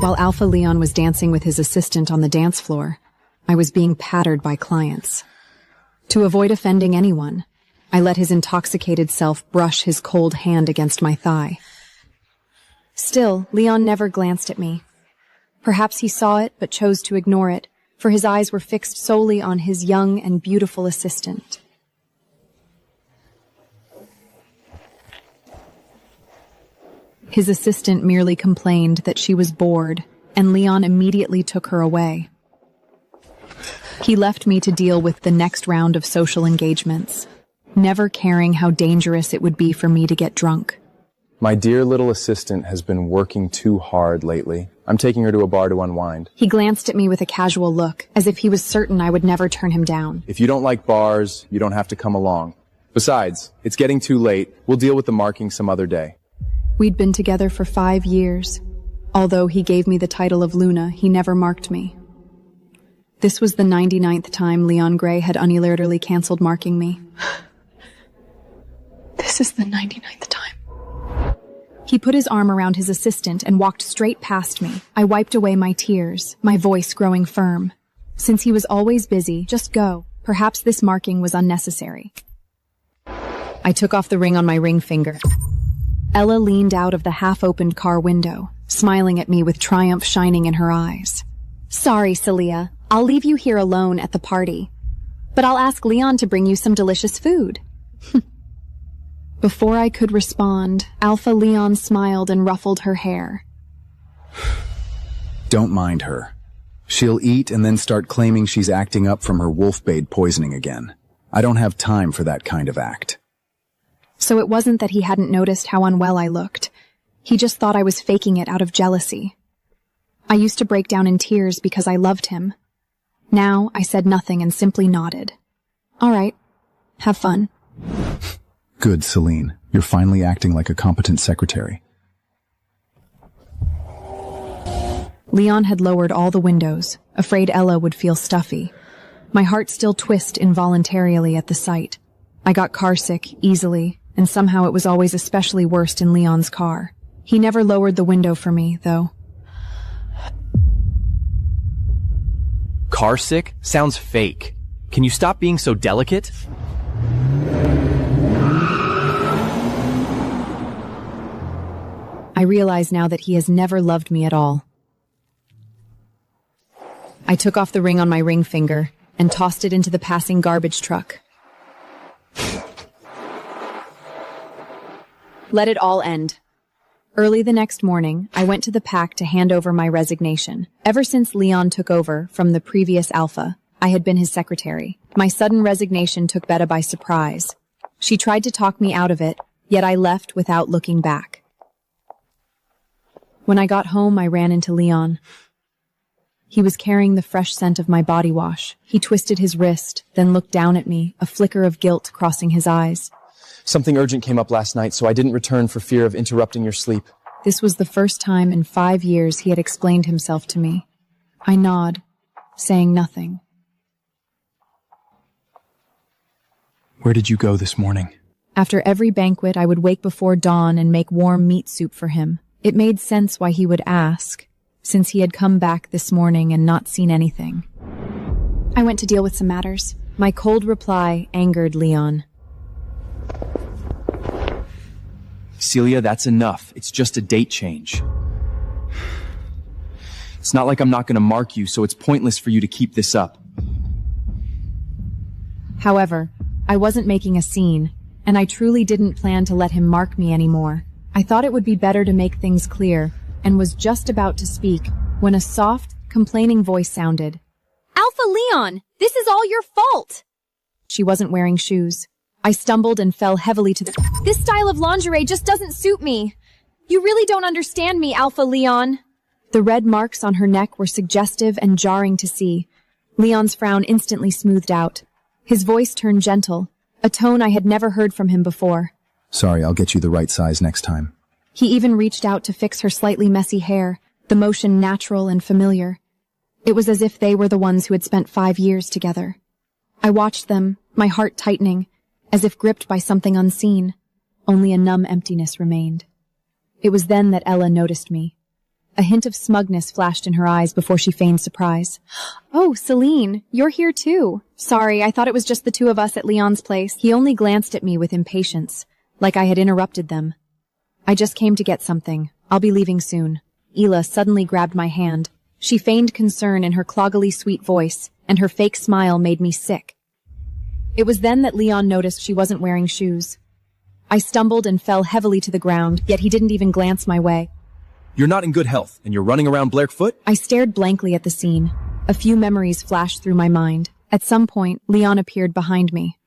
While Alpha Leon was dancing with his assistant on the dance floor, I was being pattered by clients. To avoid offending anyone, I let his intoxicated self brush his cold hand against my thigh. Still, Leon never glanced at me. Perhaps he saw it but chose to ignore it, for his eyes were fixed solely on his young and beautiful assistant. His assistant merely complained that she was bored, and Leon immediately took her away. He left me to deal with the next round of social engagements, never caring how dangerous it would be for me to get drunk. My dear little assistant has been working too hard lately. I'm taking her to a bar to unwind. He glanced at me with a casual look, as if he was certain I would never turn him down. If you don't like bars, you don't have to come along. Besides, it's getting too late. We'll deal with the marking some other day. We'd been together for 5 years. Although he gave me the title of Luna, he never marked me. This was the 99th time Leon Gray had unilaterally canceled marking me. This is the 99th time. He put his arm around his assistant and walked straight past me. I wiped away my tears, my voice growing firm. Since he was always busy, just go. Perhaps this marking was unnecessary. I took off the ring on my ring finger. Ella leaned out of the half-opened car window, smiling at me with triumph shining in her eyes. Sorry, Celia. I'll leave you here alone at the party. But I'll ask Leon to bring you some delicious food. Before I could respond, Alpha Leon smiled and ruffled her hair. Don't mind her. She'll eat and then start claiming she's acting up from her wolf-bait poisoning again. I don't have time for that kind of act. So it wasn't that he hadn't noticed how unwell I looked. He just thought I was faking it out of jealousy. I used to break down in tears because I loved him. Now I said nothing and simply nodded. All right. Have fun. Good, Celine. You're finally acting like a competent secretary. Leon had lowered all the windows, afraid Ella would feel stuffy. My heart still twisted involuntarily at the sight. I got carsick easily, and somehow it was always especially worst in Leon's car. He never lowered the window for me, though. Carsick? Sounds fake. Can you stop being so delicate? I realize now that he has never loved me at all. I took off the ring on my ring finger and tossed it into the passing garbage truck. Let it all end. Early the next morning, I went to the PAC to hand over my resignation. Ever since Leon took over from the previous Alpha, I had been his secretary. My sudden resignation took Beta by surprise. She tried to talk me out of it, yet I left without looking back. When I got home, I ran into Leon. He was carrying the fresh scent of my body wash. He twisted his wrist, then looked down at me, a flicker of guilt crossing his eyes. Something urgent came up last night, so I didn't return for fear of interrupting your sleep. This was the first time in 5 years he had explained himself to me. I nod, saying nothing. Where did you go this morning? After every banquet, I would wake before dawn and make warm meat soup for him. It made sense why he would ask, since he had come back this morning and not seen anything. I went to deal with some matters. My cold reply angered Leon. Celia, that's enough. It's just a date change. It's not like I'm not going to mark you, so it's pointless for you to keep this up. However, I wasn't making a scene, and I truly didn't plan to let him mark me anymore. I thought it would be better to make things clear, and was just about to speak when a soft, complaining voice sounded. Alpha Leon, this is all your fault! She wasn't wearing shoes. I stumbled and fell heavily to the— This style of lingerie just doesn't suit me. You really don't understand me, Alpha Leon. The red marks on her neck were suggestive and jarring to see. Leon's frown instantly smoothed out. His voice turned gentle, a tone I had never heard from him before. Sorry, I'll get you the right size next time. He even reached out to fix her slightly messy hair, the motion natural and familiar. It was as if they were the ones who had spent 5 years together. I watched them, my heart tightening, as if gripped by something unseen. Only a numb emptiness remained. It was then that Ella noticed me. A hint of smugness flashed in her eyes before she feigned surprise. Oh, Celine, you're here too. Sorry, I thought it was just the two of us at Leon's place. He only glanced at me with impatience, like I had interrupted them. I just came to get something. I'll be leaving soon. Ela suddenly grabbed my hand. She feigned concern in her cloggily sweet voice, and her fake smile made me sick. It was then that Leon noticed she wasn't wearing shoes. I stumbled and fell heavily to the ground, yet he didn't even glance my way. You're not in good health, and you're running around barefoot? I stared blankly at the scene. A few memories flashed through my mind. At some point, Leon appeared behind me.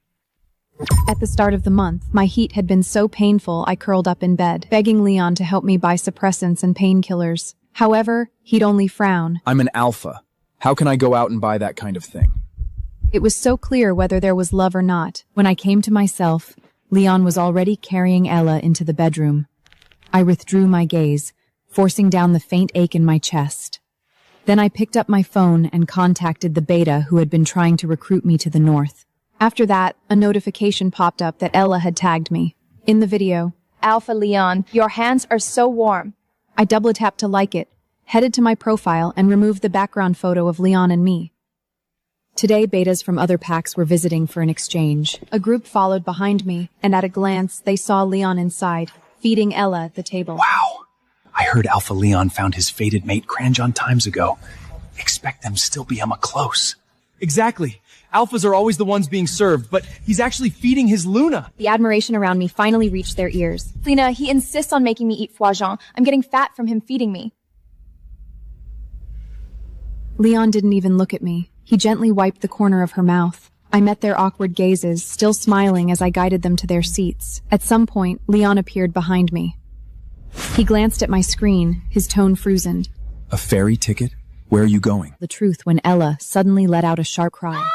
At the start of the month, my heat had been so painful I curled up in bed, begging Leon to help me buy suppressants and painkillers. However, he'd only frown. I'm an alpha. How can I go out and buy that kind of thing? It was so clear whether there was love or not. When I came to myself, Leon was already carrying Ella into the bedroom. I withdrew my gaze, forcing down the faint ache in my chest. Then I picked up my phone and contacted the beta who had been trying to recruit me to the north. After that, a notification popped up that Ella had tagged me. In the video, Alpha Leon, your hands are so warm. I double-tapped to like it, headed to my profile, and removed the background photo of Leon and me. Today, betas from other packs were visiting for an exchange. A group followed behind me, and at a glance, they saw Leon inside, feeding Ella at the table. Wow! I heard Alpha Leon found his fated mate Cranjon times ago. Expect them still be Emma close. Exactly. Alphas are always the ones being served, but he's actually feeding his Luna. The admiration around me finally reached their ears. Lena, he insists on making me eat foie gras. I'm getting fat from him feeding me. Leon didn't even look at me. He gently wiped the corner of her mouth. I met their awkward gazes, still smiling as I guided them to their seats. At some point, Leon appeared behind me. He glanced at my screen, his tone frozen. A ferry ticket? Where are you going? The truth when Ella suddenly let out a sharp cry.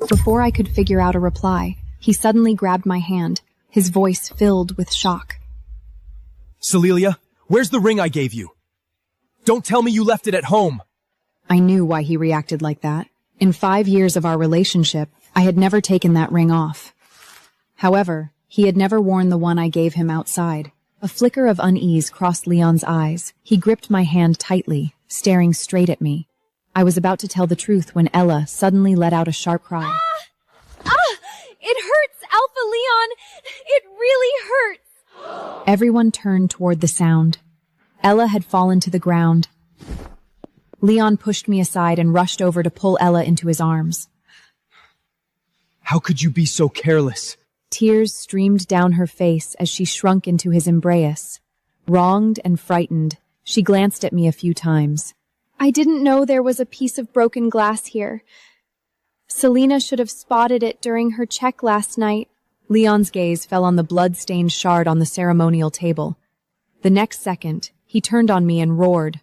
Before I could figure out a reply, he suddenly grabbed my hand, his voice filled with shock. Cecilia, where's the ring I gave you? Don't tell me you left it at home. I knew why he reacted like that. In 5 years of our relationship, I had never taken that ring off. However, he had never worn the one I gave him outside. A flicker of unease crossed Leon's eyes. He gripped my hand tightly, staring straight at me. I was about to tell the truth when Ella suddenly let out a sharp cry. It hurts, Alpha Leon! It really hurts! Everyone turned toward the sound. Ella had fallen to the ground. Leon pushed me aside and rushed over to pull Ella into his arms. How could you be so careless? Tears streamed down her face as she shrunk into his embrace. Wronged and frightened, she glanced at me a few times. I didn't know there was a piece of broken glass here. Selena should have spotted it during her check last night. Leon's gaze fell on the blood-stained shard on the ceremonial table. The next second, he turned on me and roared.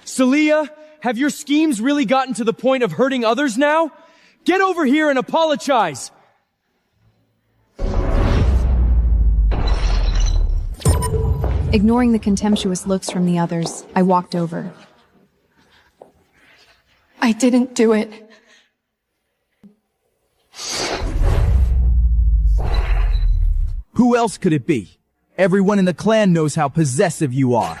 Celia, have your schemes really gotten to the point of hurting others now? Get over here and apologize! Ignoring the contemptuous looks from the others, I walked over. I didn't do it. Who else could it be? Everyone in the clan knows how possessive you are.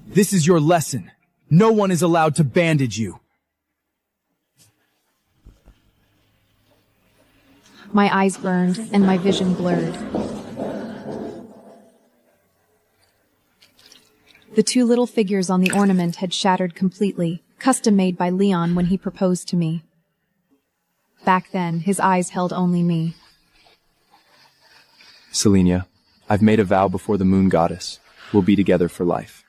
This is your lesson. No one is allowed to bandage you. My eyes burned and my vision blurred. The two little figures on the ornament had shattered completely, custom made by Leon when he proposed to me. Back then, his eyes held only me. Selenia, I've made a vow before the moon goddess. We'll be together for life.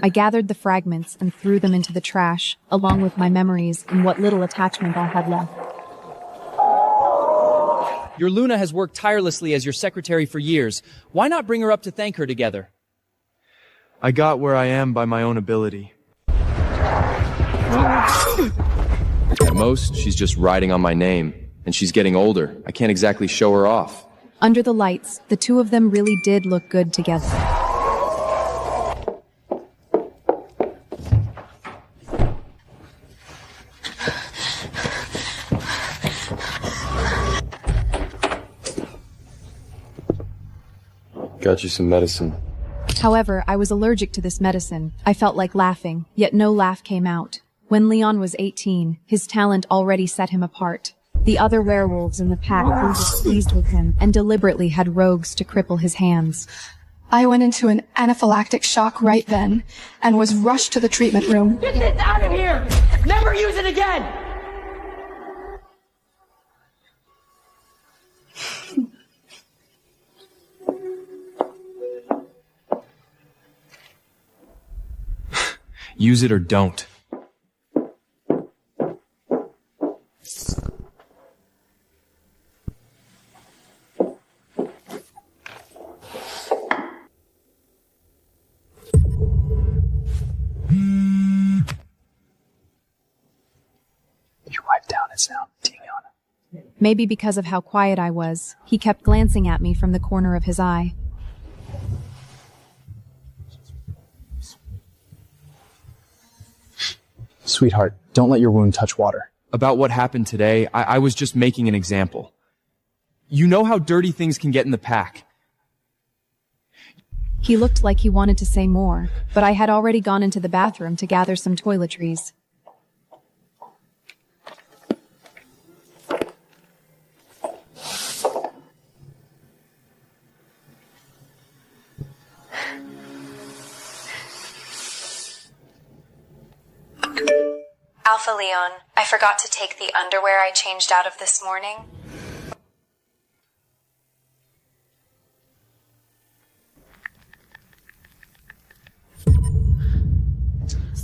I gathered the fragments and threw them into the trash, along with my memories and what little attachment I had left. Your Luna has worked tirelessly as your secretary for years. Why not bring her up to thank her together? I got where I am by my own ability. At most, she's just riding on my name, and she's getting older. I can't exactly show her off. Under the lights, the two of them really did look good together. Got you some medicine. However, I was allergic to this medicine. I felt like laughing, yet no laugh came out. When Leon was 18, his talent already set him apart. The other werewolves in the pack were displeased with him and deliberately had rogues to cripple his hands. I went into an anaphylactic shock right then and was rushed to the treatment room. Get this out of here! Never use it again! Use it or don't. You wiped down his sound, Tion. Maybe because of how quiet I was, he kept glancing at me from the corner of his eye. Sweetheart, don't let your wound touch water. About what happened today, I was just making an example. You know how dirty things can get in the pack. He looked like he wanted to say more, but I had already gone into the bathroom to gather some toiletries. Alpha Leon, I forgot to take the underwear I changed out of this morning.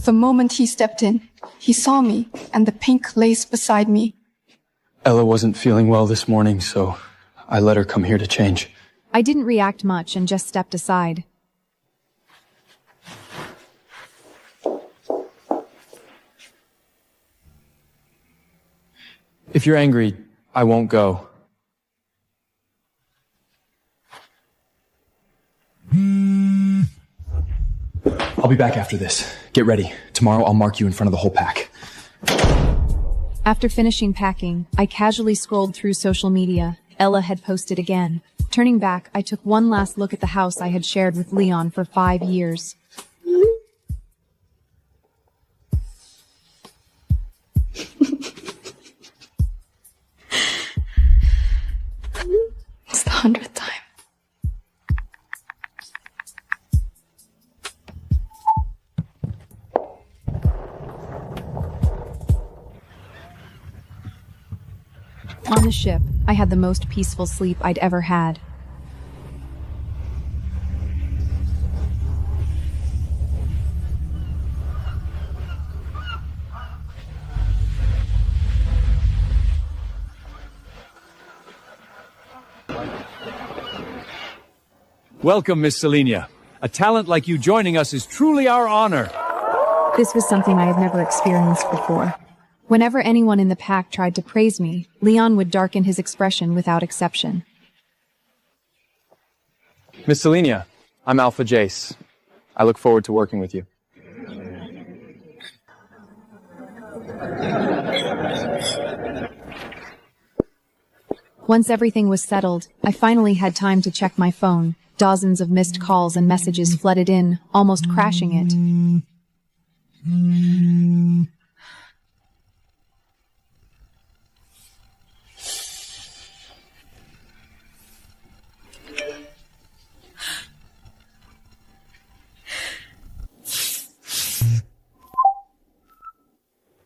The moment he stepped in, he saw me and the pink lace beside me. Ella wasn't feeling well this morning, so I let her come here to change. I didn't react much and just stepped aside. If you're angry, I won't go. I'll be back after this. Get ready. Tomorrow I'll mark you in front of the whole pack. After finishing packing, I casually scrolled through social media. Ella had posted again. Turning back, I took one last look at the house I had shared with Leon for 5 years. It's the 100th time. On the ship, I had the most peaceful sleep I'd ever had. Welcome, Miss Selenia. A talent like you joining us is truly our honor. This was something I had never experienced before. Whenever anyone in the pack tried to praise me, Leon would darken his expression without exception. Miss Selenia, I'm Alpha Jace. I look forward to working with you. Once everything was settled, I finally had time to check my phone. Dozens of missed calls and messages flooded in, almost crashing it.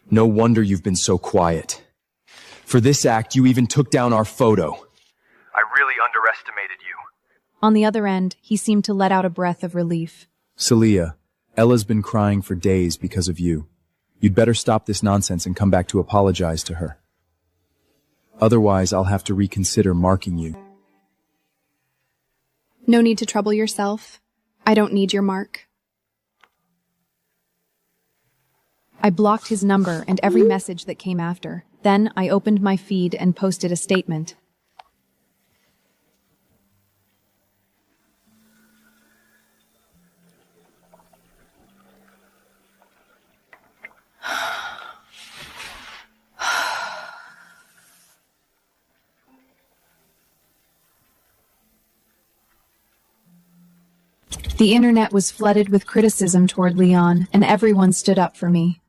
No wonder you've been so quiet. For this act, you even took down our photo. I really underestimated you. On the other end, he seemed to let out a breath of relief. Celia, Ella's been crying for days because of you. You'd better stop this nonsense and come back to apologize to her. Otherwise, I'll have to reconsider marking you. No need to trouble yourself. I don't need your mark. I blocked his number and every message that came after. Then I opened my feed and posted a statement. The internet was flooded with criticism toward Leon, and everyone stood up for me.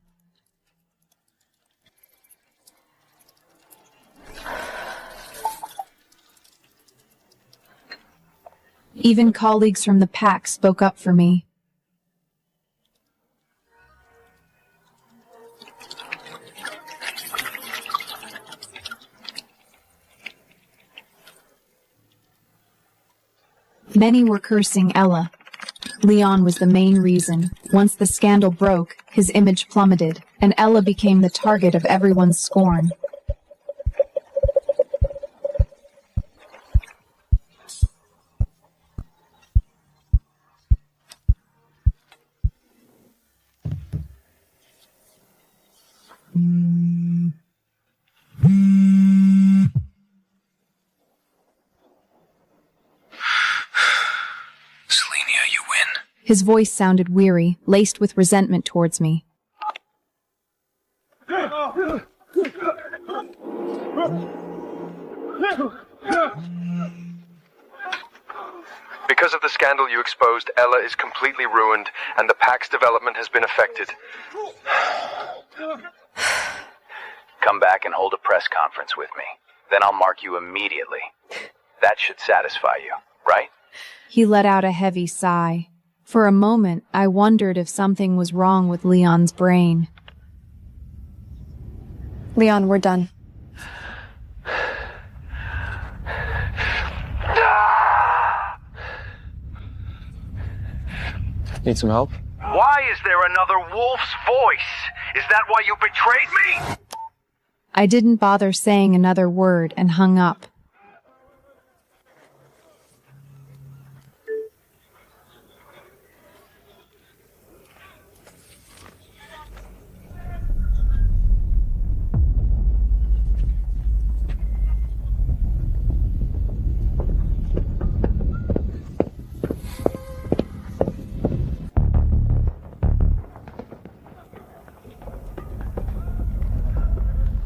Even colleagues from the pack spoke up for me. Many were cursing Ella. Leon was the main reason. Once the scandal broke, his image plummeted, and Ella became the target of everyone's scorn. His voice sounded weary, laced with resentment towards me. Because of the scandal you exposed, Ella is completely ruined, and the pack's development has been affected. Come back and hold a press conference with me. Then I'll mark you immediately. That should satisfy you, right? He let out a heavy sigh. For a moment, I wondered if something was wrong with Leon's brain. Leon, we're done. Need some help? Why is there another wolf's voice? Is that why you betrayed me? I didn't bother saying another word and hung up.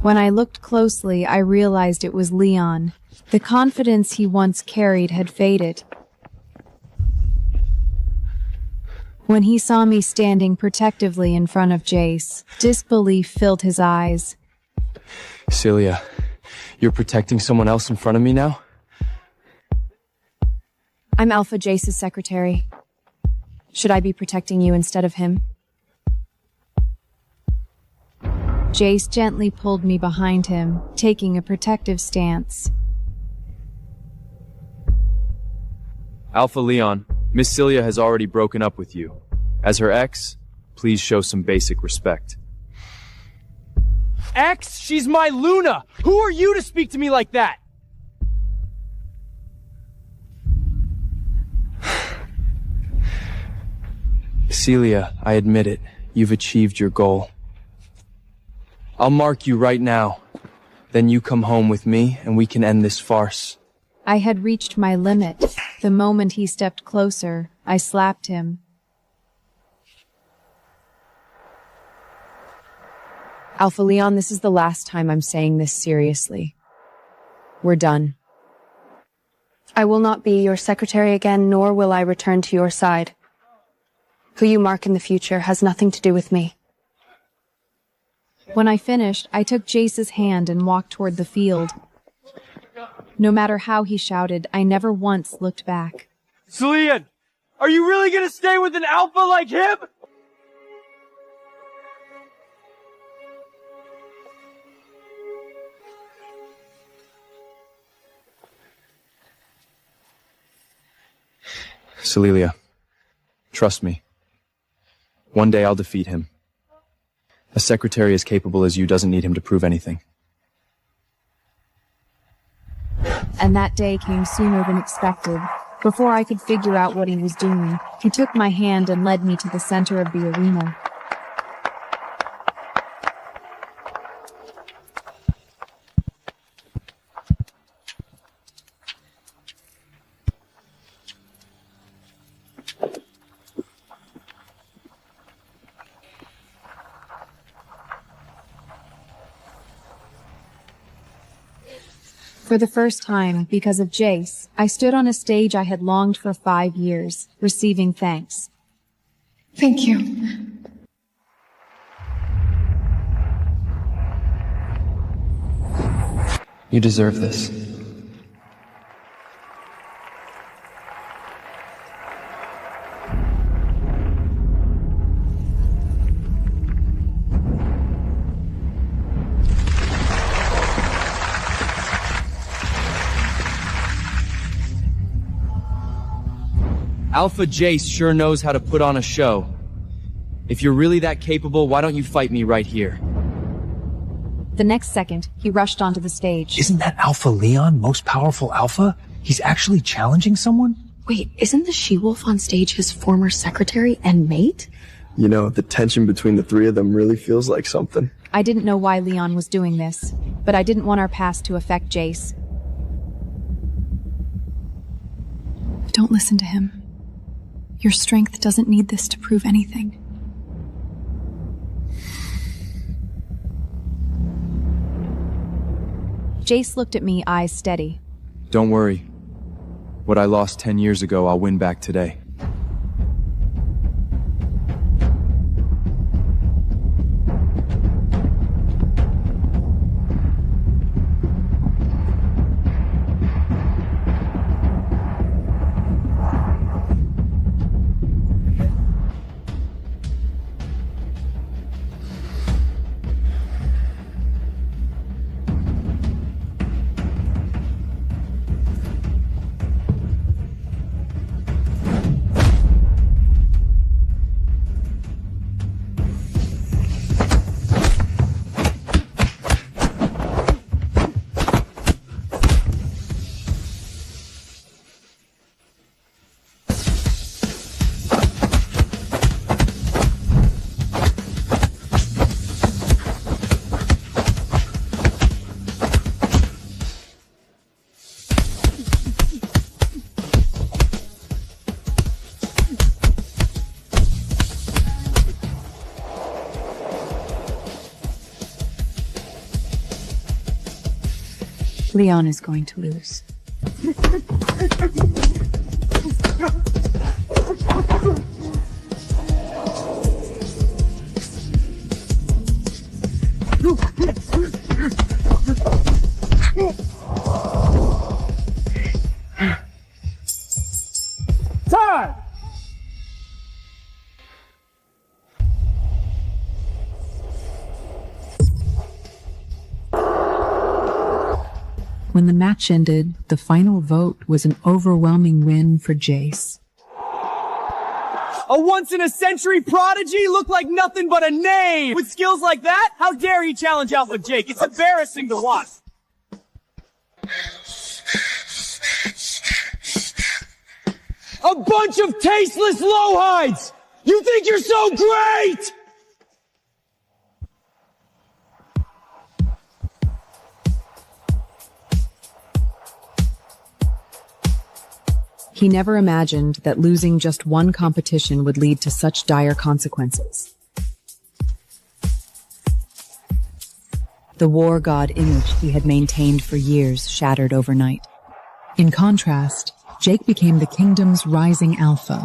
When I looked closely, I realized it was Leon. The confidence he once carried had faded. When he saw me standing protectively in front of Jace, disbelief filled his eyes. Celia, you're protecting someone else in front of me now? I'm Alpha Jace's secretary. Should I be protecting you instead of him? Jace gently pulled me behind him, taking a protective stance. Alpha Leon, Miss Celia has already broken up with you. As her ex, please show some basic respect. Ex? She's my Luna! Who are you to speak to me like that? Celia, I admit it. You've achieved your goal. I'll mark you right now. Then you come home with me and we can end this farce. I had reached my limit. The moment he stepped closer, I slapped him. Alpha Leon, this is the last time I'm saying this seriously. We're done. I will not be your secretary again, nor will I return to your side. Who you mark in the future has nothing to do with me. When I finished, I took Jace's hand and walked toward the field. No matter how he shouted, I never once looked back. Celia, are you really gonna stay with an alpha like him? Celia, trust me. One day I'll defeat him. A secretary as capable as you doesn't need him to prove anything. And that day came sooner than expected. Before I could figure out what he was doing, he took my hand and led me to the center of the arena. For the first time, because of Jace, I stood on a stage I had longed for 5 years, receiving thanks. Thank you. You deserve this. Alpha Jace sure knows how to put on a show. If you're really that capable, why don't you fight me right here? The next second, he rushed onto the stage. Isn't that Alpha Leon, most powerful Alpha? He's actually challenging someone? Wait, isn't the she-wolf on stage his former secretary and mate? You know, the tension between the three of them really feels like something. I didn't know why Leon was doing this, but I didn't want our past to affect Jace. Don't listen to him. Your strength doesn't need this to prove anything. Jace looked at me, eyes steady. Don't worry. What I lost 10 years ago, I'll win back today. Leon is going to lose. Time! When the match ended, the final vote was an overwhelming win for Jace. A once-in-a-century prodigy look like nothing but a name! With skills like that, how dare he challenge Alpha Jake? It's embarrassing to watch! A bunch of tasteless lowhides! You think you're so great! He never imagined that losing just one competition would lead to such dire consequences. The war god image he had maintained for years shattered overnight. In contrast, Jake became the kingdom's rising alpha.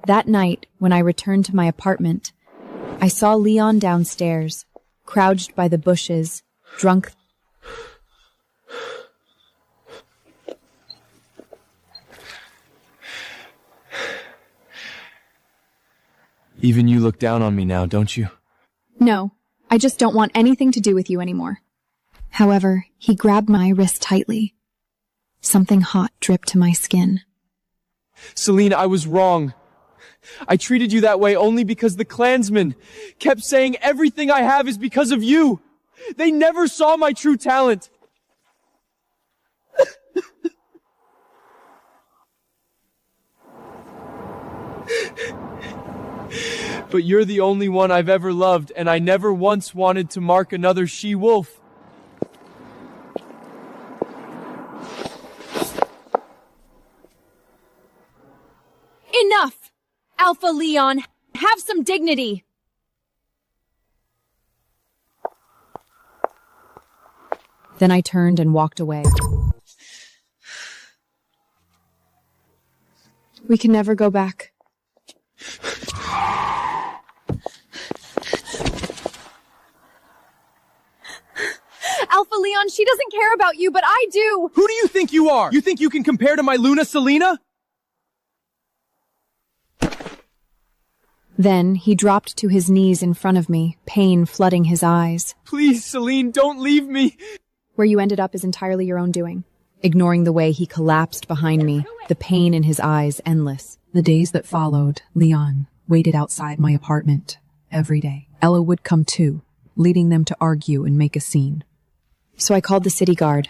That night, when I returned to my apartment, I saw Leon downstairs, crouched by the bushes, drunk. Even you look down on me now, don't you? No, I just don't want anything to do with you anymore. However, he grabbed my wrist tightly. Something hot dripped to my skin. Selene, I was wrong. I treated you that way only because the Klansmen kept saying everything I have is because of you. They never saw my true talent. But you're the only one I've ever loved, and I never once wanted to mark another she-wolf. Enough! Alpha Leon, have some dignity! Then I turned and walked away. We can never go back. Alpha Leon, she doesn't care about you, but I do! Who do you think you are? You think you can compare to my Luna, Selena? Then he dropped to his knees in front of me, pain flooding his eyes. Please, Celine, don't leave me! Where you ended up is entirely your own doing. Ignoring the way he collapsed behind me, the pain in his eyes endless. The days that followed, Leon waited outside my apartment every day. Ella would come too, leading them to argue and make a scene. So I called the city guard.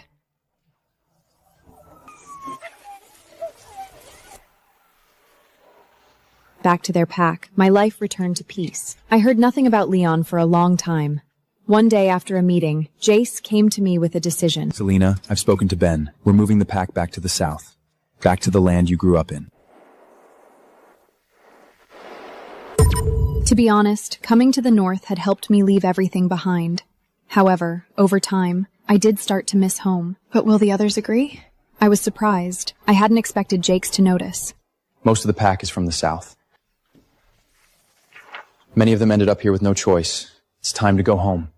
Back to their pack, my life returned to peace. I heard nothing about Leon for a long time. One day after a meeting, Jace came to me with a decision. Selena, I've spoken to Ben. We're moving the pack back to the south. Back to the land you grew up in. To be honest, coming to the north had helped me leave everything behind. However, over time, I did start to miss home. But will the others agree? I was surprised. I hadn't expected Jakes to notice. Most of the pack is from the south. Many of them ended up here with no choice. It's time to go home.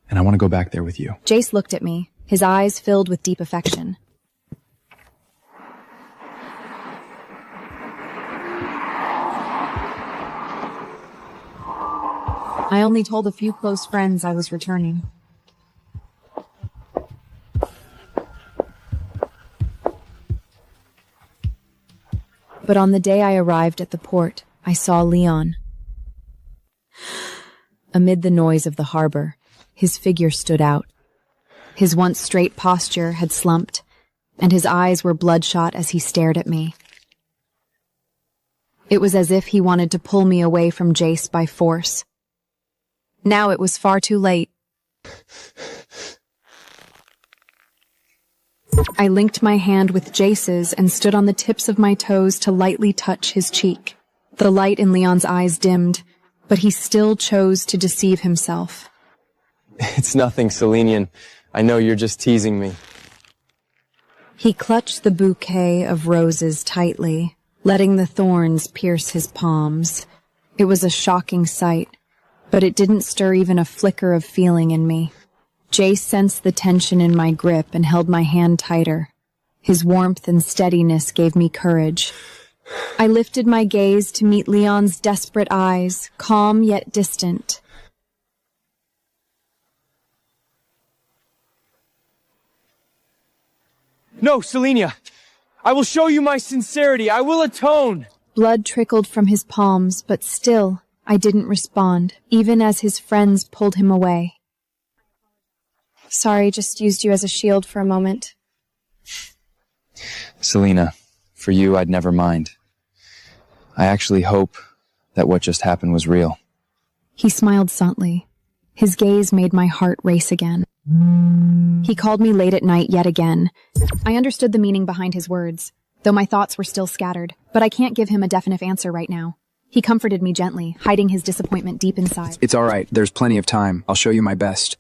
And I want to go back there with you. Jace looked at me, his eyes filled with deep affection. I only told a few close friends I was returning. But on the day I arrived at the port, I saw Leon. Amid the noise of the harbor, his figure stood out. His once straight posture had slumped, and his eyes were bloodshot as he stared at me. It was as if he wanted to pull me away from Jace by force. Now it was far too late. I linked my hand with Jace's and stood on the tips of my toes to lightly touch his cheek. The light in Leon's eyes dimmed, but he still chose to deceive himself. It's nothing, Selenian. I know you're just teasing me. He clutched the bouquet of roses tightly, letting the thorns pierce his palms. It was a shocking sight, but it didn't stir even a flicker of feeling in me. Jace sensed the tension in my grip and held my hand tighter. His warmth and steadiness gave me courage. I lifted my gaze to meet Leon's desperate eyes, calm yet distant. No, Selenia! I will show you my sincerity. I will atone! Blood trickled from his palms, but still, I didn't respond, even as his friends pulled him away. Sorry, just used you as a shield for a moment. Selena, for you, I'd never mind. I actually hope that what just happened was real. He smiled softly. His gaze made my heart race again. He called me late at night yet again. I understood the meaning behind his words, though my thoughts were still scattered, but I can't give him a definite answer right now. He comforted me gently, hiding his disappointment deep inside. It's all right. There's plenty of time. I'll show you my best.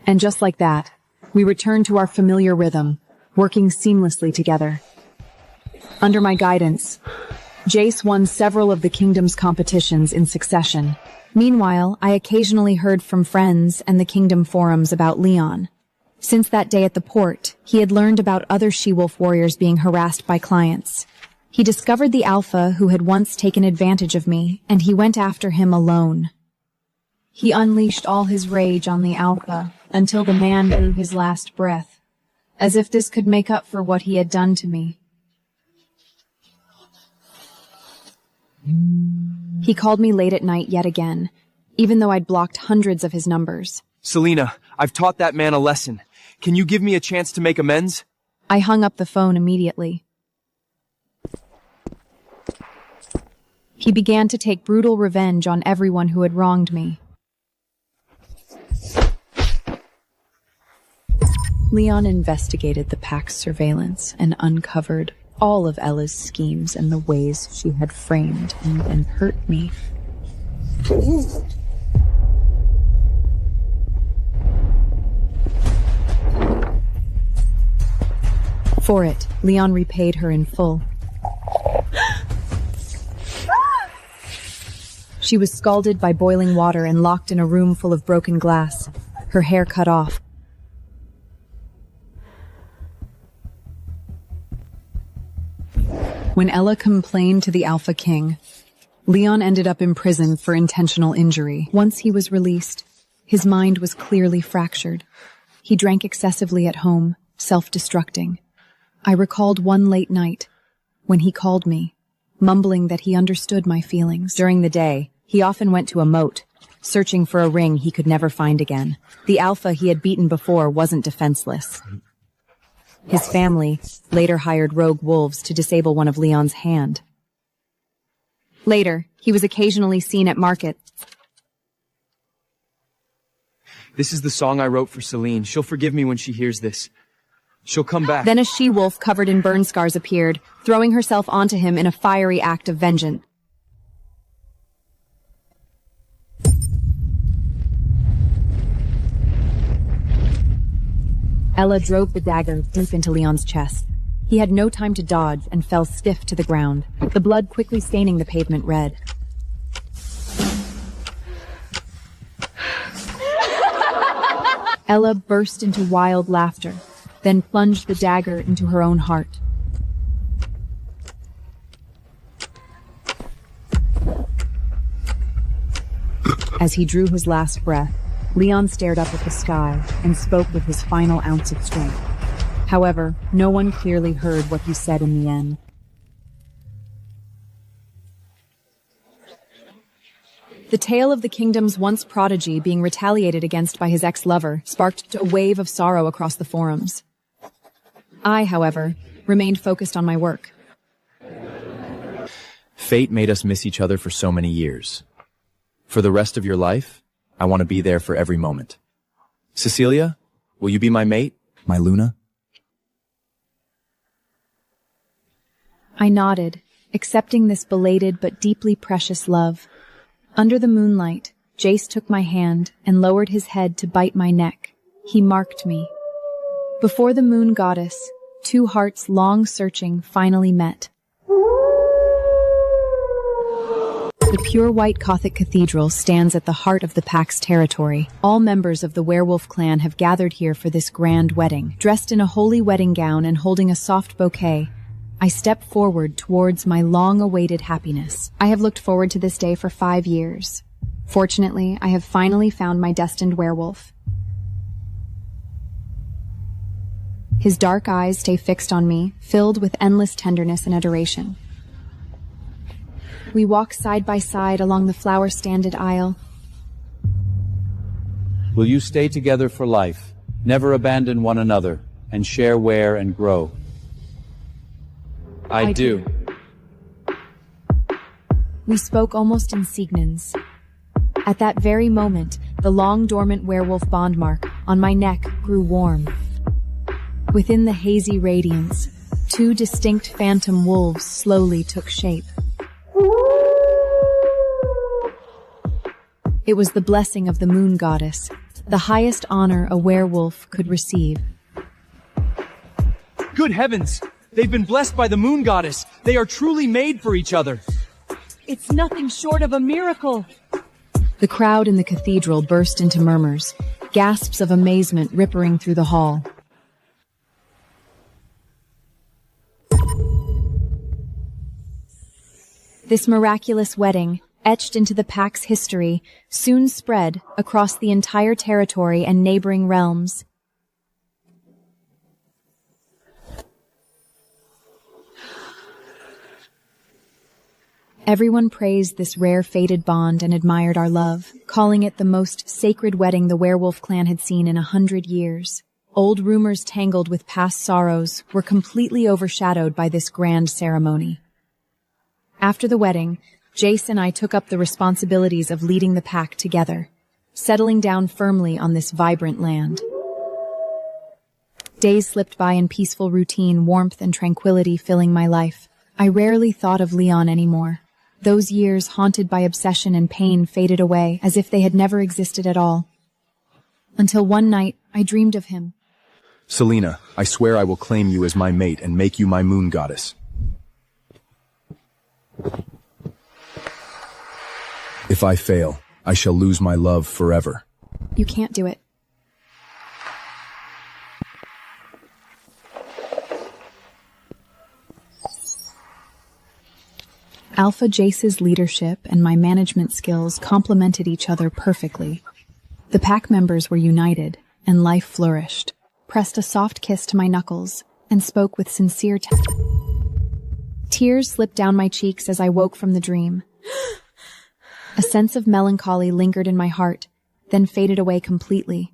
And just like that, we returned to our familiar rhythm, working seamlessly together. Under my guidance, Jace won several of the kingdom's competitions in succession. Meanwhile, I occasionally heard from friends and the kingdom forums about Leon. Since that day at the port, he had learned about other she-wolf warriors being harassed by clients. He discovered the Alpha who had once taken advantage of me, and he went after him alone. He unleashed all his rage on the Alpha until the man drew his last breath, as if this could make up for what he had done to me. He called me late at night yet again, even though I'd blocked hundreds of his numbers. Selena, I've taught that man a lesson. Can you give me a chance to make amends? I hung up the phone immediately. He began to take brutal revenge on everyone who had wronged me. Leon investigated the pack's surveillance and uncovered all of Ella's schemes and the ways she had framed and hurt me. For it, Leon repaid her in full. She was scalded by boiling water and locked in a room full of broken glass, her hair cut off. When Ella complained to the Alpha King, Leon ended up imprisoned for intentional injury. Once he was released, his mind was clearly fractured. He drank excessively at home, self-destructing. I recalled one late night when he called me, mumbling that he understood my feelings. During the day, he often went to a moat, searching for a ring he could never find again. The Alpha he had beaten before wasn't defenseless. His family later hired rogue wolves to disable one of Leon's hand. Later, he was occasionally seen at market. This is the song I wrote for Celine. She'll forgive me when she hears this. She'll come back. Then a she-wolf covered in burn scars appeared, throwing herself onto him in a fiery act of vengeance. Ella drove the dagger deep into Leon's chest. He had no time to dodge and fell stiff to the ground, the blood quickly staining the pavement red. Ella burst into wild laughter, then plunged the dagger into her own heart. As he drew his last breath, Leon stared up at the sky and spoke with his final ounce of strength. However, no one clearly heard what he said in the end. The tale of the kingdom's once prodigy being retaliated against by his ex-lover sparked a wave of sorrow across the forums. I, however, remained focused on my work. Fate made us miss each other for so many years. For the rest of your life, I want to be there for every moment. Cecilia, will you be my mate, my Luna? I nodded, accepting this belated but deeply precious love. Under the moonlight, Jace took my hand and lowered his head to bite my neck. He marked me. Before the moon goddess, two hearts long searching finally met. The pure white Gothic cathedral stands at the heart of the Pax territory. All members of the werewolf clan have gathered here for this grand wedding. Dressed in a holy wedding gown and holding a soft bouquet, I step forward towards my long-awaited happiness. I have looked forward to this day for 5 years. Fortunately, I have finally found my destined werewolf. His dark eyes stay fixed on me, filled with endless tenderness and adoration. We walk side by side along the flower-standed aisle. Will you stay together for life, never abandon one another, and share, wear, and grow? I do. We spoke almost in Signans. At that very moment, the long-dormant werewolf bond mark on my neck grew warm. Within the hazy radiance, two distinct phantom wolves slowly took shape. It was the blessing of the moon goddess, the highest honor a werewolf could receive. Good heavens! They've been blessed by the moon goddess! They are truly made for each other! It's nothing short of a miracle! The crowd in the cathedral burst into murmurs, gasps of amazement rippling through the hall. This miraculous wedding, etched into the Pax history, soon spread across the entire territory and neighboring realms. Everyone praised this rare fated bond and admired our love, calling it the most sacred wedding the werewolf clan had seen in 100 years. Old rumors tangled with past sorrows were completely overshadowed by this grand ceremony. After the wedding, Jace and I took up the responsibilities of leading the pack together, settling down firmly on this vibrant land. Days slipped by in peaceful routine, warmth and tranquility filling my life. I rarely thought of Leon anymore. Those years haunted by obsession and pain faded away as if they had never existed at all. Until one night, I dreamed of him. Selena, I swear I will claim you as my mate and make you my moon goddess. If I fail, I shall lose my love forever. You can't do it. Alpha Jace's leadership and my management skills complemented each other perfectly. The pack members were united, and life flourished. Pressed a soft kiss to my knuckles, and spoke with sincere Tears slipped down my cheeks as I woke from the dream. A sense of melancholy lingered in my heart, then faded away completely.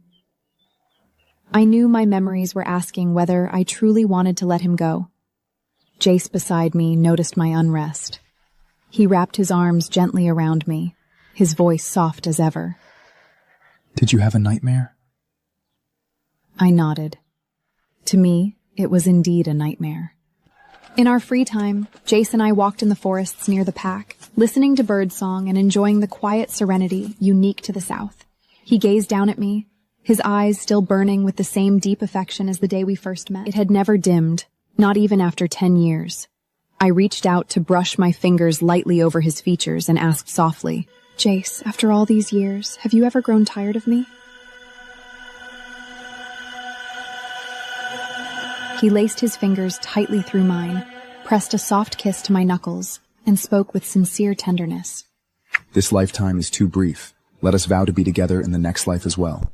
I knew my memories were asking whether I truly wanted to let him go. Jace beside me noticed my unrest. He wrapped his arms gently around me, his voice soft as ever. Did you have a nightmare? I nodded. To me, it was indeed a nightmare. In our free time, Jace and I walked in the forests near the pack, listening to birdsong and enjoying the quiet serenity unique to the South. He gazed down at me, his eyes still burning with the same deep affection as the day we first met. It had never dimmed, not even after 10 years. I reached out to brush my fingers lightly over his features and asked softly, "Jace, after all these years, have you ever grown tired of me?" He laced his fingers tightly through mine, pressed a soft kiss to my knuckles, and spoke with sincere tenderness. This lifetime is too brief. Let us vow to be together in the next life as well.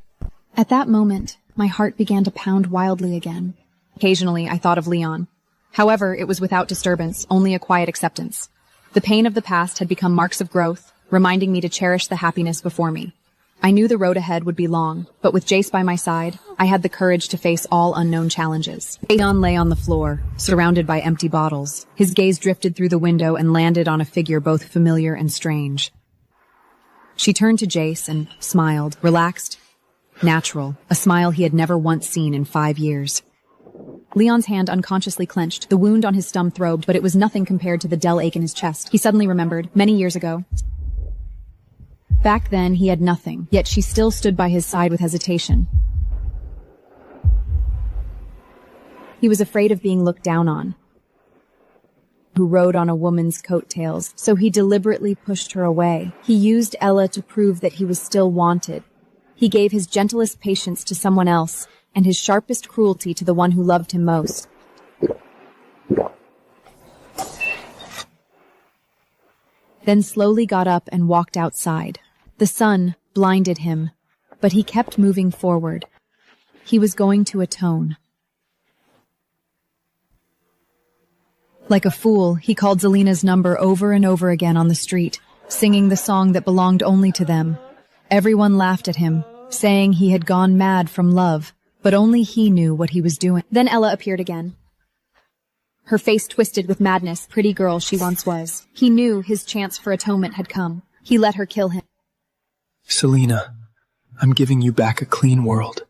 At that moment, my heart began to pound wildly again. Occasionally, I thought of Leon. However, it was without disturbance, only a quiet acceptance. The pain of the past had become marks of growth, reminding me to cherish the happiness before me. I knew the road ahead would be long, but with Jace by my side, I had the courage to face all unknown challenges. Leon lay on the floor, surrounded by empty bottles. His gaze drifted through the window and landed on a figure both familiar and strange. She turned to Jace and smiled, relaxed, natural, a smile he had never once seen in 5 years. Leon's hand unconsciously clenched. The wound on his stump throbbed, but it was nothing compared to the dull ache in his chest. He suddenly remembered, many years ago. Back then, he had nothing, yet she still stood by his side with hesitation. He was afraid of being looked down on, who rode on a woman's coattails, so he deliberately pushed her away. He used Ella to prove that he was still wanted. He gave his gentlest patience to someone else, and his sharpest cruelty to the one who loved him most. Then slowly got up and walked outside. The sun blinded him, but he kept moving forward. He was going to atone. Like a fool, he called Zelena's number over and over again on the street, singing the song that belonged only to them. Everyone laughed at him, saying he had gone mad from love, but only he knew what he was doing. Then Ella appeared again. Her face twisted with madness, pretty girl she once was. He knew his chance for atonement had come. He let her kill him. Selena, I'm giving you back a clean world.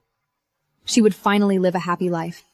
She would finally live a happy life.